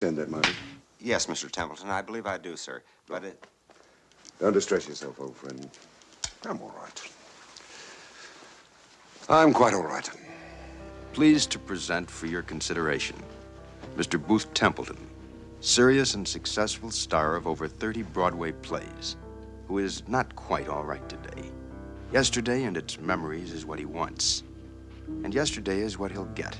Send that, Marty. Yes, Mr. Templeton, I believe I do, sir. But it... Don't distress yourself, old friend. I'm all right. I'm quite all right. Pleased to present for your consideration Mr. Booth Templeton, serious and successful star of over 30 Broadway plays, who is not quite all right today. Yesterday and its memories is what he wants, and yesterday is what he'll get.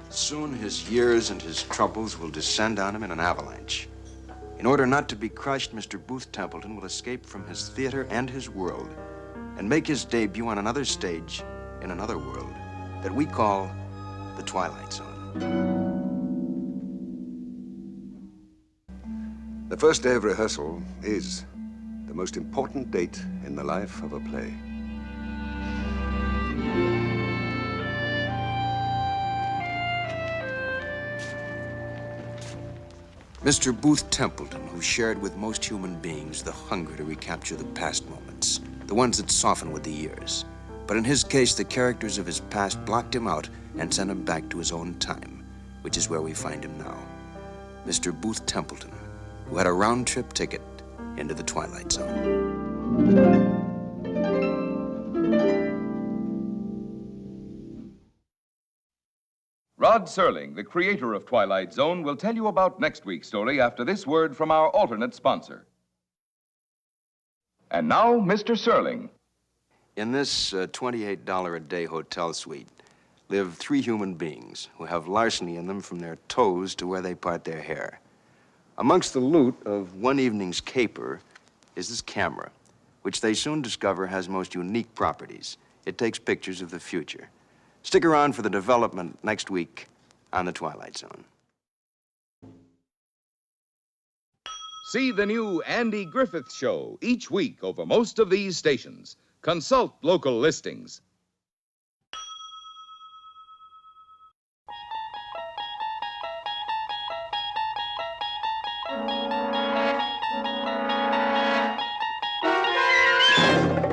Soon his years and his troubles will descend on him in an avalanche. In order not to be crushed, Mr. Booth Templeton will escape from his theater and his world and make his debut on another stage in another world that we call the Twilight Zone. The first day of rehearsal is the most important date in the life of a play. Mr. Booth Templeton, who shared with most human beings the hunger to recapture the past moments, the ones that soften with the years. But in his case, the characters of his past blocked him out and sent him back to his own time, which is where we find him now. Mr. Booth Templeton, who had a round-trip ticket into the Twilight Zone. Rod Serling, the creator of Twilight Zone, will tell you about next week's story after this word from our alternate sponsor. And now, Mr. Serling. In this $28 a day hotel suite live 3 human beings who have larceny in them from their toes to where they part their hair. Amongst the loot of one evening's caper is this camera, which they soon discover has most unique properties. It takes pictures of the future. Stick around for the development next week on The Twilight Zone. See the new Andy Griffith Show each week over most of these stations. Consult local listings.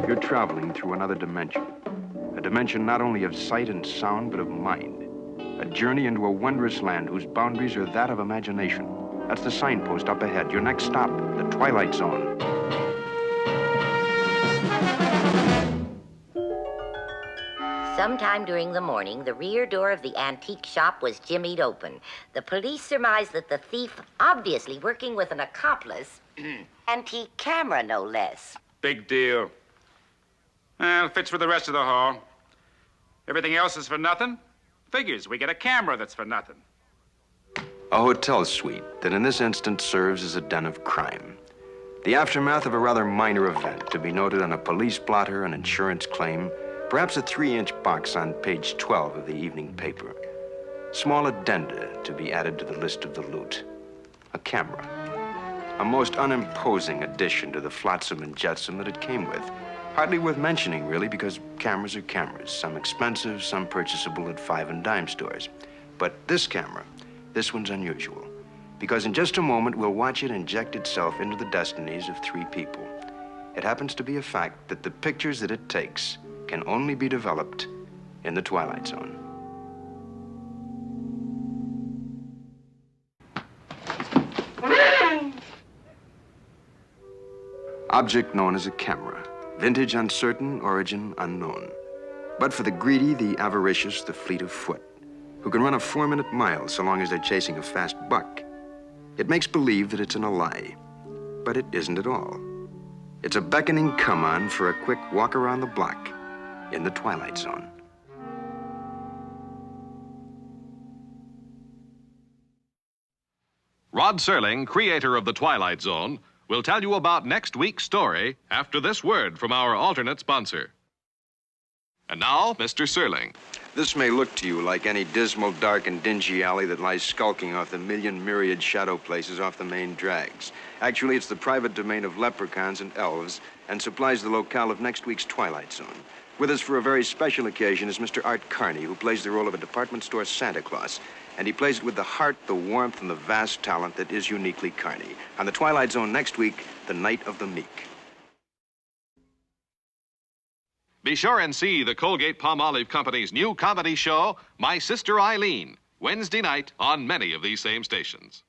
You're traveling through another dimension. A dimension not only of sight and sound, but of mind. A journey into a wondrous land whose boundaries are that of imagination. That's the signpost up ahead. Your next stop, the Twilight Zone. Sometime during the morning, the rear door of the antique shop was jimmied open. The police surmised that the thief, obviously working with an accomplice, antique camera no less. Big deal. Well, fits with the rest of the haul. Everything else is for nothing. Figures we get a camera that's for nothing. A hotel suite that in this instance serves as a den of crime. The aftermath of a rather minor event to be noted on a police blotter, an insurance claim, perhaps a 3-inch box on page 12 of the evening paper. Small addenda to be added to the list of the loot. A camera. A most unimposing addition to the flotsam and jetsam that it came with. Hardly worth mentioning, really, because cameras are cameras. Some expensive, some purchasable at 5 and dime stores. But this camera, this one's unusual. Because in just a moment, we'll watch it inject itself into the destinies of 3 people. It happens to be a fact that the pictures that it takes can only be developed in the Twilight Zone. Object known as a camera. Vintage uncertain, origin unknown. But for the greedy, the avaricious, the fleet of foot, who can run a 4-minute mile so long as they're chasing a fast buck. It makes believe that it's in a lie, but it isn't at all. It's a beckoning come-on for a quick walk around the block in the Twilight Zone. Rod Serling, creator of The Twilight Zone, will tell you about next week's story after this word from our alternate sponsor. And now, Mr. Serling. This may look to you like any dismal, dark, and dingy alley that lies skulking off the myriad shadow places off the main drags. Actually, it's the private domain of leprechauns and elves and supplies the locale of next week's Twilight Zone. With us for a very special occasion is Mr. Art Carney, who plays the role of a department store Santa Claus. And he plays it with the heart, the warmth, and the vast talent that is uniquely Carney. On the Twilight Zone next week, The Night of the Meek. Be sure and see the Colgate-Palmolive Company's new comedy show, My Sister Eileen. Wednesday night on many of these same stations.